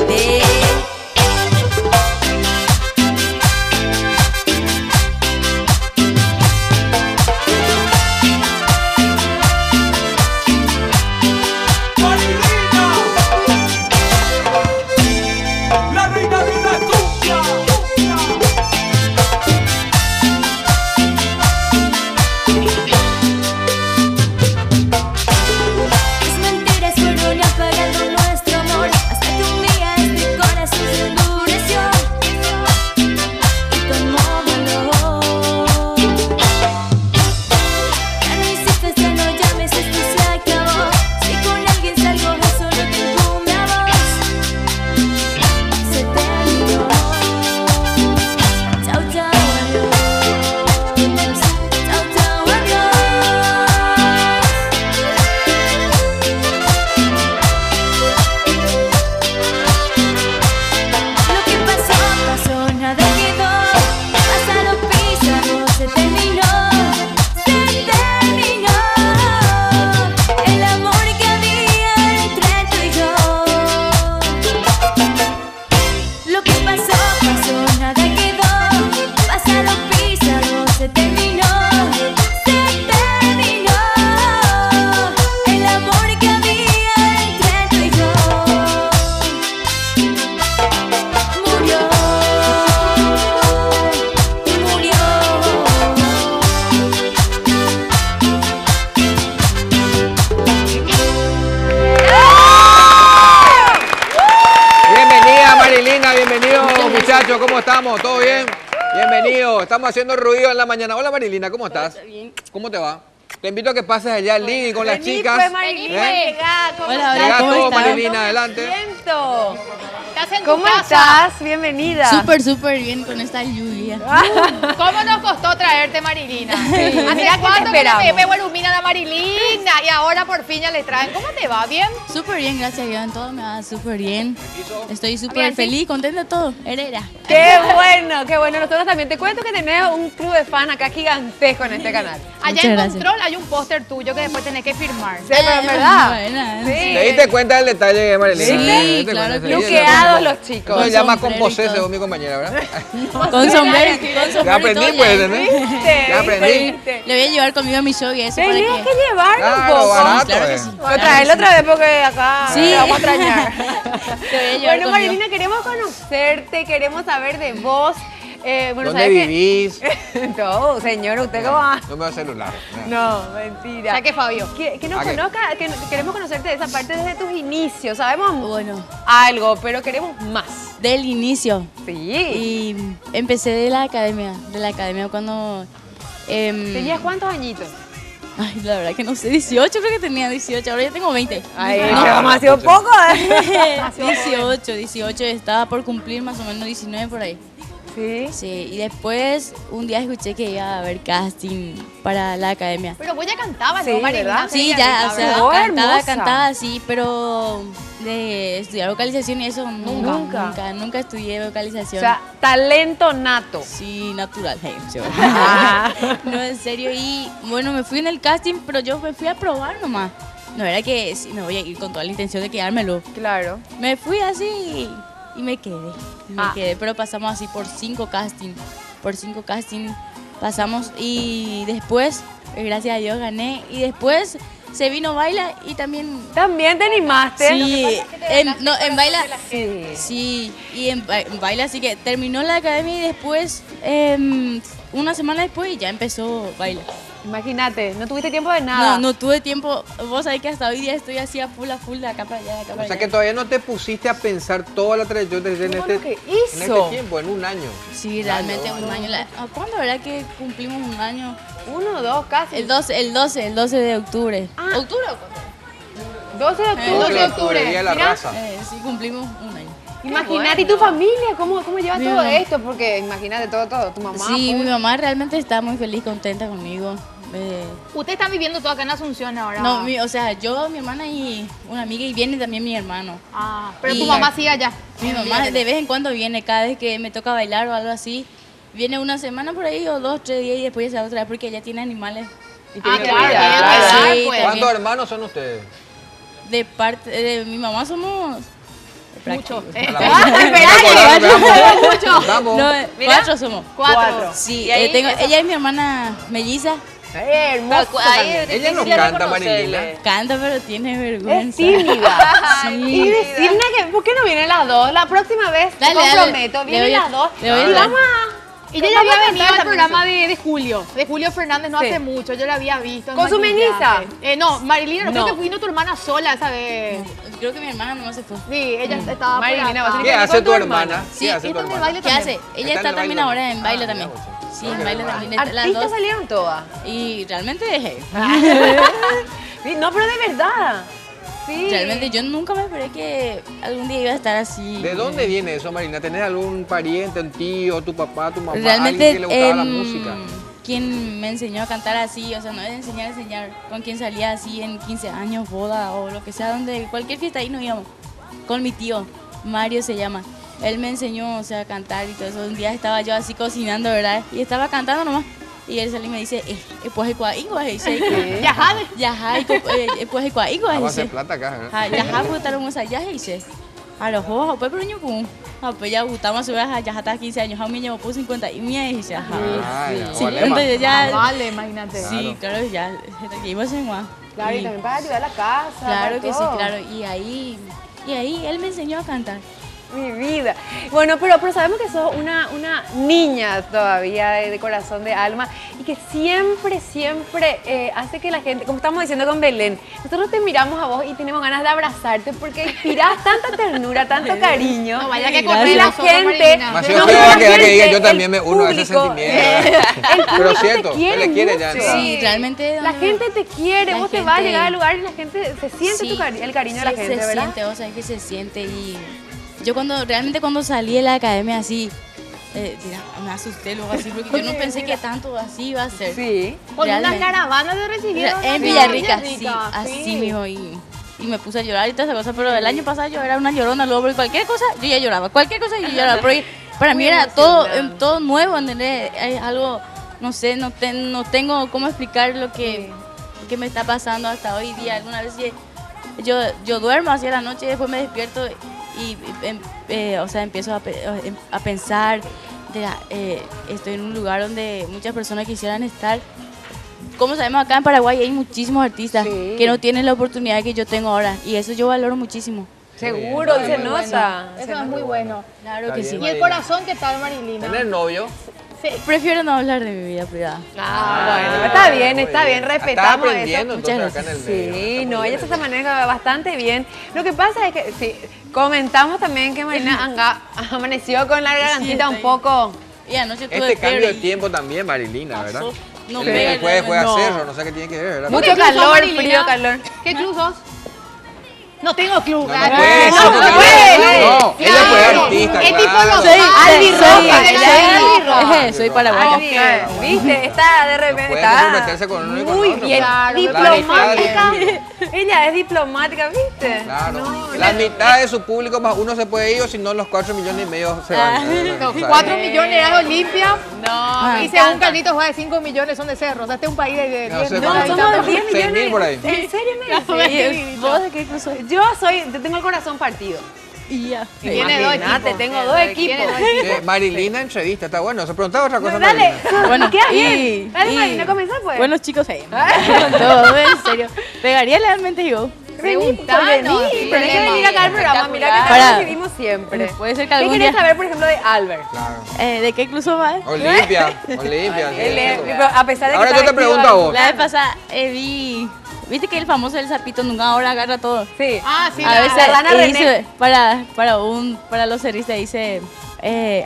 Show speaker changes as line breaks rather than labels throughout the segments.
Quédate.
¿Cómo estamos? ¿Todo bien? Bienvenido. Estamos haciendo ruido en la mañana. Hola Marilina, ¿cómo estás?
Bien.
¿Cómo te va? Te invito a que pases allá al living con las chicas.
Pues, Marilina, llegá.
Hola,
Llega
¿cómo
todo,
estás?
Marilina, adelante.
Siento.
¿Estás en tu
¿Cómo
casa?
estás? Bienvenida.
Súper bien con esta lluvia.
¿Cómo nos costó traerte, Marilina?
Mira
¿Hace
que
cuánto
te
que le
esperamos.
pegó ilumina a la Marilina? Y ahora por fin ya le traen. ¿Cómo te va? ¿Bien?
Súper bien, gracias a Dios. En todo me va súper bien. Estoy súper
Bien, sí.
feliz, contenta de todo. Herrera.
Qué bueno, qué bueno. Nosotros también te cuento que tenés un club de fan acá gigantesco en este canal.
Allá
Muchas
en
gracias.
Control hay un póster tuyo que después tenés que firmar.
Sí, pero en verdad.
Buena.
Sí.
¿Te diste cuenta del detalle, Marilina?
Sí,
¿Te diste
claro
cuenta?
que sí.
Luqueados los chicos.
Eso se llama
Sombrero y
composé,
todo.
según mi compañera, ¿verdad?
Con sombrero y todo.
Ya aprendí, pues, ¿no?
¿Viste?
Ya aprendí.
¿Viste?
Le voy a llevar conmigo a mi show y eso para
Tenías
que...
que llevarlo un
Claro,
poco.
barato,
Claro que sí.
Voy a traerlo otra vez porque acá
Sí.
te vamos a extrañar.
Te voy a llevar
Bueno,
conmigo.
Marilina, queremos conocerte, queremos saber de vos. Bueno,
¿Dónde
¿sabes qué?
vivís?
No, señor, ¿usted cómo va?
No me va a celular.
No, mentira.
¿Sabes qué, Fabio?
Que nos
¿A qué?
conozca, queremos conocerte de esa parte desde tus inicios. Sabemos
Bueno,
algo, pero queremos más.
del inicio.
Sí.
Y empecé de la academia cuando...
¿Tenías cuántos añitos?
Ay, la verdad que no sé, 18 creo que tenía, 18, ahora ya tengo 20.
Ay,
No.
demasiado poco.
18, estaba por cumplir más o menos 19 por ahí.
Sí.
Sí, y después un día escuché que iba a haber casting para la academia.
Pero vos ya cantabas,
Sí,
¿no, Marilina?
¿verdad?
Sí, ya, o sea,
Oh,
cantaba,
hermosa.
sí, pero de estudiar vocalización y eso nunca estudié
O
vocalización.
sea, talento nato.
Sí, natural. Hey, yo.
Ah.
No, en serio. Y bueno, me fui en el casting, pero yo me fui a probar nomás. No era que sí, me voy a ir con toda la intención de quedármelo.
Claro.
Me fui así y me quedé.
Ah.
Pero pasamos así por 5 castings. Por 5 castings pasamos y después, gracias a Dios, gané. Y después se vino Baila y también...
También te animaste.
Sí, en Baila...
Sí.
Sí, y en Baila así que terminó la academia y después, una semana después ya empezó Baila.
Imagínate, no tuviste tiempo de nada.
No tuve tiempo, vos sabés que hasta hoy día estoy así a full, de acá para allá, de acá para
O sea
allá.
que todavía no te pusiste a pensar toda la trayectoria en
Todo
este,
lo que
en
hizo.
este tiempo, en un año.
Sí, realmente un año. ¿Cuándo verdad que cumplimos un año?
1 o 2 casi.
El 12 de octubre.
Ah.
¿Octubre o cuándo?
12 de octubre.
12 de octubre.
Día de la
Mira.
raza.
Sí, cumplimos un año.
Imagínate, ¿y tu familia? ¿Cómo lleva
Mi
todo
mamá.
esto? Porque imagínate todo. Tu mamá.
Sí,
pues.
mi mamá realmente está muy feliz, contenta conmigo.
Ustedes están viviendo todo acá en Asunción ahora.
No, o sea, yo, mi hermana y una amiga y viene también mi hermano.
Ah, pero
Y-
tu mamá sigue allá.
Mi mamá de vez en cuando viene, cada vez que me toca bailar o algo así, viene una semana por ahí o 2, 3 días y después ya se va otra vez porque ella tiene animales.
Y
Ah,
tiene que
claro,
cuidar.
tiene que
Claro.
cuidar,
Sí,
pues.
también.
¿Cuántos hermanos son ustedes?
De parte de mi mamá somos
Mucho.
Mucho. Vamos.
No,
Mira.
4 somos.
4.
Sí,
Y ahí
tengo,
esa-
ella es mi hermana melliza.
Hermoso.
Ella no canta, Marilina.
Canta, pero tiene
Es
vergüenza.
tímida.
Sí.
Y decirle que, ¿por qué no vienen las dos? La próxima vez, te
Dale, dale.
comprometo,
Le
vienen
voy a-
las dos.
le voy a
Y
dar.
vamos a...
Y yo ya había
Vamos a
venido
cantar
al programa de Julio. De Julio Fernández no
Sí.
hace mucho. Yo la había visto. en
¿Con su
maquillaje.
melliza?
No, Marilina, no,
No.
creo que vino tu hermana sola esa vez.
Creo que mi hermana no se fue.
Sí, ella estaba
Marilina,
por
va a
acá.
ser
¿Qué
con
hace
tu
tu
hermana?
hermana?
Sí,
¿Qué hace tu
esta me
hermana?
baila
¿Qué hace?
Está
Ella
en
está
el
también
baile
ahora
también.
en baile
Ah,
también.
mira, mucho.
Sí,
Ok,
en baile
bueno.
también. Las
Artistas
dos.
salieron todas.
Y realmente,
No, pero de verdad. Sí.
realmente yo nunca me esperé que algún día iba a estar así.
¿De dónde viene eso, Marina? ¿Tenés algún pariente, un tío, tu papá, tu mamá,
Realmente,
alguien que le gustaba la música?
quien me enseñó a cantar así, o sea, no es enseñar, con quien salía así en 15 años, boda o lo que sea, donde cualquier fiesta ahí nos íbamos. Con mi tío, Mario se llama. Él me enseñó, o sea, a cantar y todo eso. Un día estaba yo así cocinando, ¿verdad? Y estaba cantando nomás. Y él salió y me dice, pues dice, pues
Vamos a hacer plata acá, ¿verdad?
ya botaron esa yaje dice. A los ojos, pues pero yo con. Pues ya gustamos su ya hasta 15 años, a mí ya me puso 50 y me dice, ajá.
Ay,
Sí,
vale,
entonces ya.
Vale, imagínate.
Sí, claro, ya. Seguimos en Guá.
Claro, y también para ayudar a la casa.
Claro
para
que sí,
todo.
claro. Y ahí él me enseñó a cantar.
Mi vida. Bueno, pero sabemos que sos una niña todavía de corazón, de alma, y que siempre hace que la gente, como estamos diciendo con Belén, nosotros te miramos a vos y tenemos ganas de abrazarte porque inspirás tanta ternura, tanto cariño.
No, vaya que
y
correr
la
nosotros,
gente...
Marilina.
Más
no,
yo
pero
va a
la
quedar que diga,
gente,
yo también me uno a ese
público,
sentimiento.
el
Pero
público
cierto,
te quiere
él le quiere ya,
mucho.
¿no?
Sí, realmente.
La gente te quiere,
la
vos te vas a
gente-
llegar al lugar y la gente se siente
Sí,
el cariño de la
sí,
gente,
se
¿verdad?
siente, o sea, que se siente y yo cuando salí de la academia así, me asusté luego así porque yo no pensé que tanto así iba a ser.
Sí.
Con unas
Realmente.
caravanas de recibieron.
En
aquí
Villarrica, sí,
Villarrica,
así mismo y me puse a llorar y toda esa cosa, pero el año pasado yo era una llorona luego porque cualquier cosa yo ya lloraba, cualquier cosa yo lloraba, pero para mí
Muy
era
emocionante.
todo nuevo, ¿entendés? Es algo, no sé, no tengo cómo explicar lo que me está pasando hasta hoy día. Alguna vez yo duermo hacia la noche y después me despierto y o sea, empiezo a pensar, estoy en un lugar donde muchas personas quisieran estar. Como sabemos, acá en Paraguay hay muchísimos artistas
Sí.
que no tienen la oportunidad que yo tengo ahora y eso yo valoro muchísimo.
Seguro,
Muy
se
bien.
nota.
Eso es muy bueno.
Claro
Está
que
bien,
sí.
¿Y el corazón qué tal, Marilina?
¿Tener novio?
Sí.
Prefiero no hablar de mi vida privada.
Bueno, está bien,
muy
respetamos
Está aprendiendo
eso.
entonces
Muchas
acá en el
gracias.
medio.
Sí,
Está
no,
muy
ella
bien
se maneja bastante bien. Lo que pasa es que, sí, comentamos también que Marina amaneció con la gargantita un poco...
Y anoche tuve
Este cambio de
fiebre y
tiempo también, Marilina, ¿verdad?
pasó. No
El
pega,
después fue a
no.
cerro, no sé qué tiene que ver, ¿verdad?
Mucho
¿Qué club sos,
calor,
Marilina?
frío, calor.
¿Qué club sos? No tengo club.
No,
Ah,
no puede ser,
no,
porque
no puede.
no, ella fue
Claro.
artista,
Es tipo
claro.
los
albirroja,
ella es albirroja.
soy paraguaya.
Ay, bien, viste, está de repente,
puede
está
comprometerse con uno y con
muy
otro,
bien,
claro.
diplomática. Ella es diplomática, ¿viste?
Claro.
No,
La mitad de su público más uno se puede ir, o si no, los 4,5 millones se van.
No,
O sea,
4 millones era de Olimpia.
no,
Y según Carlitos Juárez, 5 millones son de Cerro. O sea, este es un país de
No
10
sé,
No,
bueno,
somos 10
6.000
millones.
por ahí.
¿En serio me decís?
¿Y vos de qué club sos?
Yo tengo el corazón partido.
Y ya.
Tiene dos
Imagínate,
equipos.
tengo dos equipos.
Tiene dos equipos.
Marilina entrevista, está bueno. Se preguntaba otra cosa,
Dale,
Marilina.
Bueno,
queda
y-
bien. Dale,
y-
Marina, comienza pues.
Bueno, chicos, con todo, en serio. ¿Pegaría legalmente yo?
Preguntanos,
Tenés
sin
que
problema.
venir acá al programa, mira que te
Para-
recibimos siempre.
Puede ser que
¿Qué
algún
querés
día...
saber, por ejemplo, de Albert?
Claro.
¿De qué club sos, va?
Olimpia, Olimpia. sí,
Él es-
eso.
pero a pesar de que
Ahora
está
yo te
vestido
pregunto a vos.
La vez pasada viste que el famoso del sapito nunca ahora agarra todo.
Sí.
Ah, sí.
A
la-
veces
la rana René.
dice, para los cerristas dice,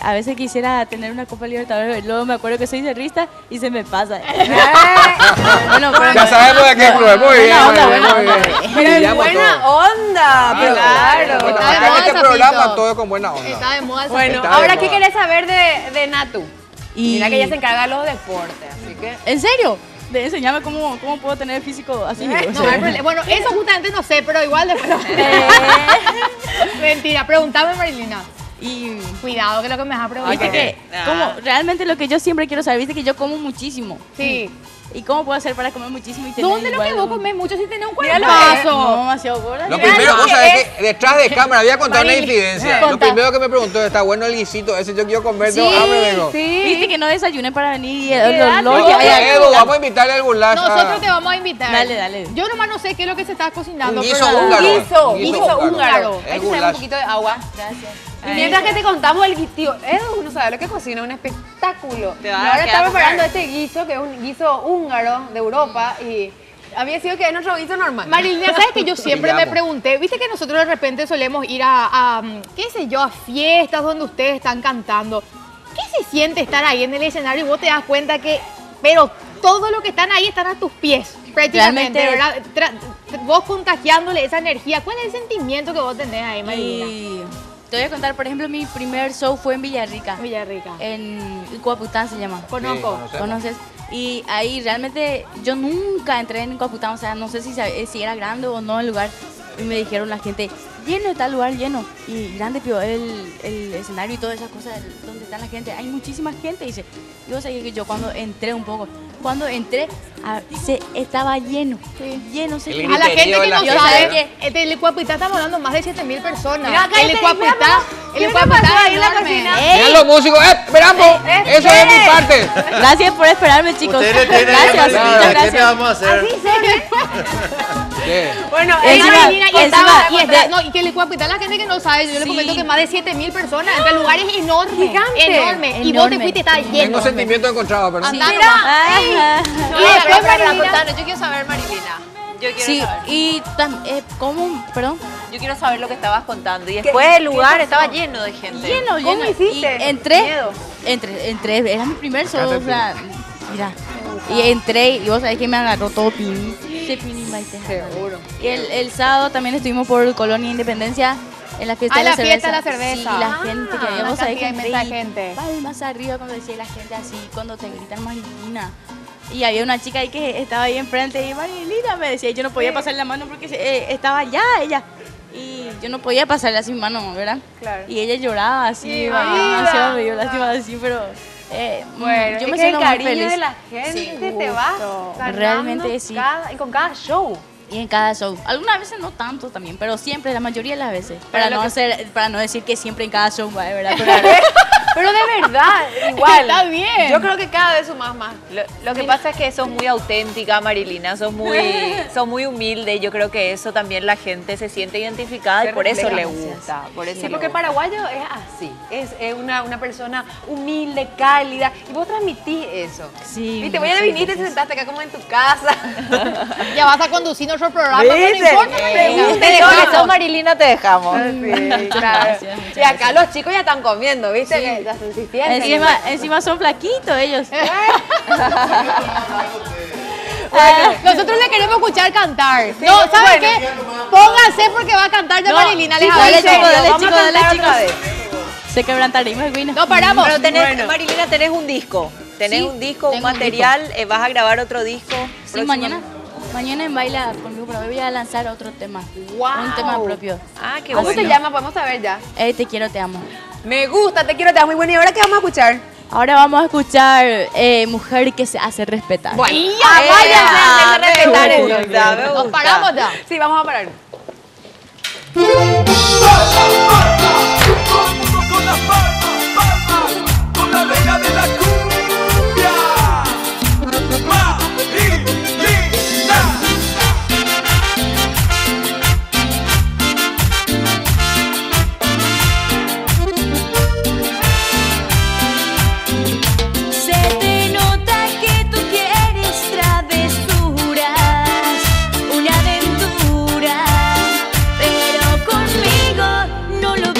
a veces quisiera tener una Copa Libertadores, luego me acuerdo que soy cerrista y se me pasa. Bueno, pero
Ya sabemos de qué club es. Muy bien,
onda,
muy bien,
buena
muy
onda.
bien.
Pero en
Pillamos
buena
todo.
onda, pero claro.
Bueno,
Está de
acá en
moda
este
el
programa
sapito.
todo es con buena onda.
Está de moda el
Bueno,
Está de
ahora, ¿qué
moda.
querés saber de Natu?
Y-
Mira que ella se encarga de los deportes, así que...
¿En serio? De enseñarme cómo puedo tener físico así.
No, no hay problema. Bueno, eso justamente no sé, pero igual después. Mentira, preguntame, Marilina.
Y
Cuidado, que es lo que me vas a preguntar.
viste que,
Ah.
como, realmente lo que yo siempre quiero saber, viste que yo como muchísimo.
Sí.
¿Y cómo puedo hacer para comer muchísimo y tener
¿Dónde lo que
igual-
vos comés mucho si tenés un
Míralo,
cuerpazo?
No, demasiado gorda.
Lo
Mira,
primero, vos sabés que detrás de cámara había contado una
Marili,
infidencia. Lo
contá.
primero que me preguntó, ¿está bueno el guisito? Ese yo quiero comer,
Sí,
tengo hambre, vengo.
Viste que no desayuné para venir y
Quédate.
el olor que
Oye,
hay
Edu,
aquí.
vamos a invitarle al goulash.
Nosotros te vamos a invitar.
Dale, dale.
Yo nomás no sé qué es lo que se está cocinando.
Un guiso
pero-
húngaro.
Guiso,
Un
guiso húngaro.
Es
Hay que saber un
goulash.
poquito de agua.
Gracias.
Y mientras que te contamos el guiso, Edu no sabe lo que cocina, un espectáculo.
Te
Y
va a
ahora
quedar
está preparando
mujer.
este guiso, que es un guiso húngaro de Europa, y había sido que es nuestro guiso normal.
Marilina, ¿sabes que yo siempre
Te
me
llamo.
pregunté? Viste que nosotros de repente solemos ir qué sé yo, a fiestas donde ustedes están cantando. ¿Qué se siente estar ahí en el escenario y vos te das cuenta que, pero todo lo que están ahí están a tus pies, prácticamente,
Realmente-
¿verdad? Vos contagiándole esa energía. ¿Cuál es el sentimiento que vos tenés ahí, Marilina?
Y te voy a contar, por ejemplo, mi primer show fue en Villarrica.
Villarrica.
En Cuapután se llama.
Conozco.
conocemos.
¿Conoces? Y ahí realmente yo nunca entré en Cuapután, o sea, no sé si era grande o no el lugar. Y me dijeron la gente, lleno está el lugar, lleno. Y grande, pio, el escenario y todas esas cosas, donde está la gente. Hay muchísima gente, dice. Y vos sabés que yo cuando entré un poco, estaba lleno. Lleno, se
El
A la gente
griterío de
que
la
no
gente.
sabe, el Licuapitá estamos hablando más de 7.000 personas.
Mira, acá
el
este-
Licuapitá,
mira,
el
¿qué me
Licuapitá
pasó
es
ahí en la
enorme.
cocina?
Miren los músicos, esperamos. Eso es de mi parte.
Gracias por esperarme, chicos.
Ustedes le tienen
Gracias,
Marilina,
muchas
¿qué le
gracias.
vamos a hacer?
¿Qué?
Bueno,
Encima-
Marilina, y
encima-
y que el Licuapitá, la gente que no sabe, yo le
Sí.
comento que más de 7.000 personas, entre lugares enormes.
Gigante.
Enorme. Y vos te
Enorme.
fuiste, está lleno.
Tengo sentimientos encontrados, ¿verdad?
Andá
Mira.
nomás.
Ajá.
No,
Y después,
pero
Marilina-
contanos, yo quiero saber, Marilina. Yo quiero
Sí,
saber.
y ¿cómo? Perdón.
Yo quiero saber lo que estabas contando. Y después el lugar estaba lleno de gente.
Lleno,
¿Cómo
lleno.
hiciste?
Y entré,
Miedo.
entré, era mi primer show, o sea, mira. Y entré y vos sabés que me agarró todo pini.
Seguro.
Y el sábado también estuvimos por Colonia Independencia en la fiesta
Ah,
de la
la
cerveza.
fiesta de la cerveza.
Sí, la gente que había,
una
vos sabés
cantidad
que
inmensa de
entré y
gente.
palmas arriba cuando decía la gente así, cuando te gritan Marilina. Y había una chica ahí que estaba ahí enfrente y Marilina me decía, y yo no podía pasarle la mano porque estaba allá ella. Y yo no podía pasarle así mi mano, ¿verdad?
Claro.
Y ella lloraba así,
Mi
demasiado,
vida.
me dio lástima así, pero
Bueno,
yo
es
me
que el
siento muy
cariño
feliz.
de la gente te va ganando
Realmente sí.
y con cada show.
Y en cada show. Algunas veces no tanto también, pero siempre, la mayoría de las veces. Para
lo
para no decir que siempre en cada show va, de verdad.
Pero de verdad, igual.
Está bien.
Yo creo que cada vez sumas más.
Lo que pasa es que sos muy auténtica, Marilina, sos muy humilde y yo creo que eso también la gente se siente identificada y
Se
por eso
refleja.
le gusta. Por eso
Sí,
le
porque
gusta.
paraguayo es así, es una persona humilde, cálida, y vos transmitís eso.
Sí,
Viste, vos ya
sí,
viniste y te
gracias.
sentaste acá como en tu casa.
Ya vas a conducir nuestro programa, pero no
¿Viste?
importa,
Te
Marilina. Te
digo que sos
dejamos.
Marilina, te dejamos.
Sí, claro.
gracias, muchas
Y acá los chicos ya están comiendo, ¿viste?
Sí.
Que ya se insistiendo.
Encima son flaquitos ellos.
Nosotros le queremos escuchar cantar. No, ¿saben
bueno.
qué? Pónganse porque va a cantar ya Marilina. Les
chicos,
aviso.
dale, chicos, dale,
Vamos a
chicos, dale,
cantar otra
chicos. Se quebrantarimos el vino.
No paramos.
Pero tenés,
Bueno.
Marilina, tenés un disco. Tenés
Sí,
un disco, un
tengo un
material, vas a grabar otro disco.
Sí, mañana en Baila conmigo, pero hoy voy a lanzar otro tema.
Wow.
Un tema propio.
Ah, qué
¿Cómo
bueno.
se llama? Podemos saber ya.
Te quiero, te amo.
Me gusta, te quiero, te amo muy bueno. ¿Y ahora qué vamos a escuchar?
Ahora vamos a escuchar Mujer que se hace respetar.
Bueno,
váyanse
a
me
respetar
gusta,
entonces.
me
Nos
gusta.
paramos ya.
Sí, vamos a parar.
Con las palmas, con la reina de la cumbia, Marilina.
Se te nota que tú quieres travesuras, una aventura, pero conmigo no lo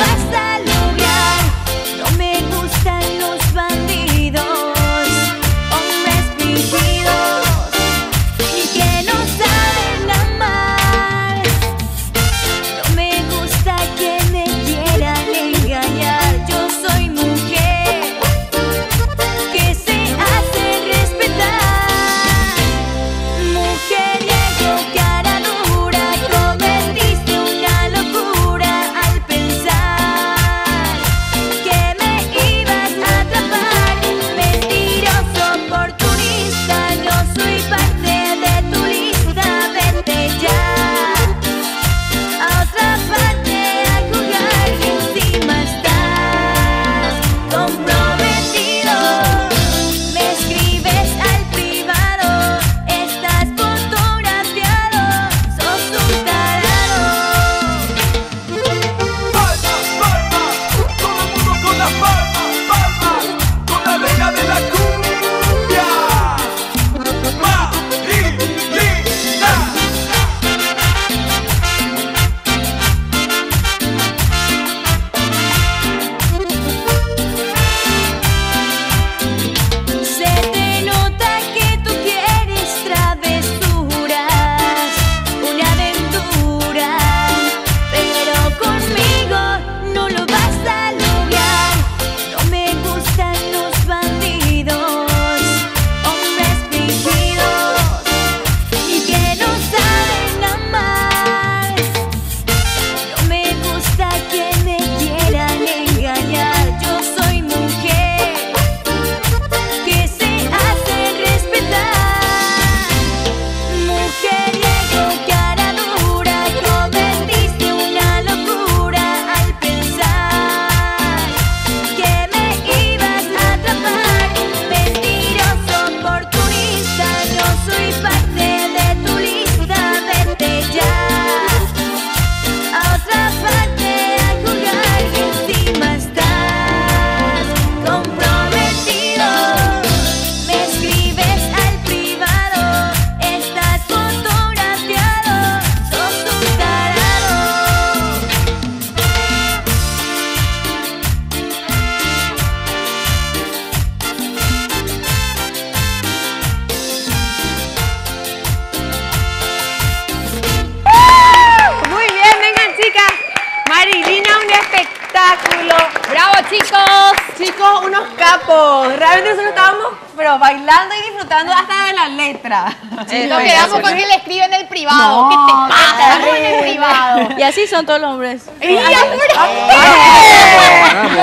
quedamos. Realmente nosotros estábamos, pero bailando y disfrutando hasta de la letra.
Nos quedamos con que le escribe en el privado.
No,
¿Qué te pasa?
terrible.
En el privado.
Y así son todos los hombres.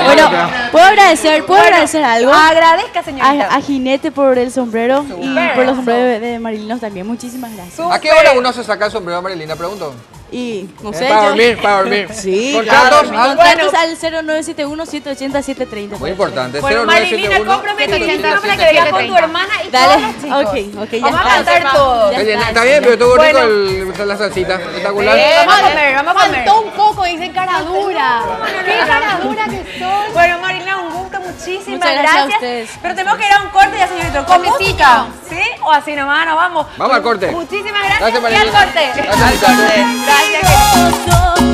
Bueno,
¿Puedo agradecer algo?
Agradezca, señorita.
A Jinete por el sombrero y por los sombreros de Marilinos también. Muchísimas gracias.
¿a qué hora uno se saca el sombrero, Marilina? Pregunto.
Y no sé,
Para
yo...
dormir, para dormir.
Sí,
¿Contratos?
claro. Contratos al 0971-180-730.
Muy importante.
Bueno, Marilina,
0971.
comprometidísima para que vengas con tu hermana y
Dale,
todos los chicos.
ok, ya
Vamos a
está.
cantar todos.
Ya
Está bien, pero estuvo rico la salsita. Espectacular.
Vamos a comer, vamos a comer.
Faltó un poco, dicen cara dura. Qué cara dura que soy.
Bueno, Marilina, un gusto, muchísimas
Muchas gracias a ustedes.
Pero tenemos que ir a un corte ya, señorito. ¿Con música? ¿Sí? ¿O así nomás nos vamos?
Vamos al corte.
Muchísimas gracias.
Gracias,
Y al
Marilina.
corte.
Gracias, Anita.
Gracias.
Yo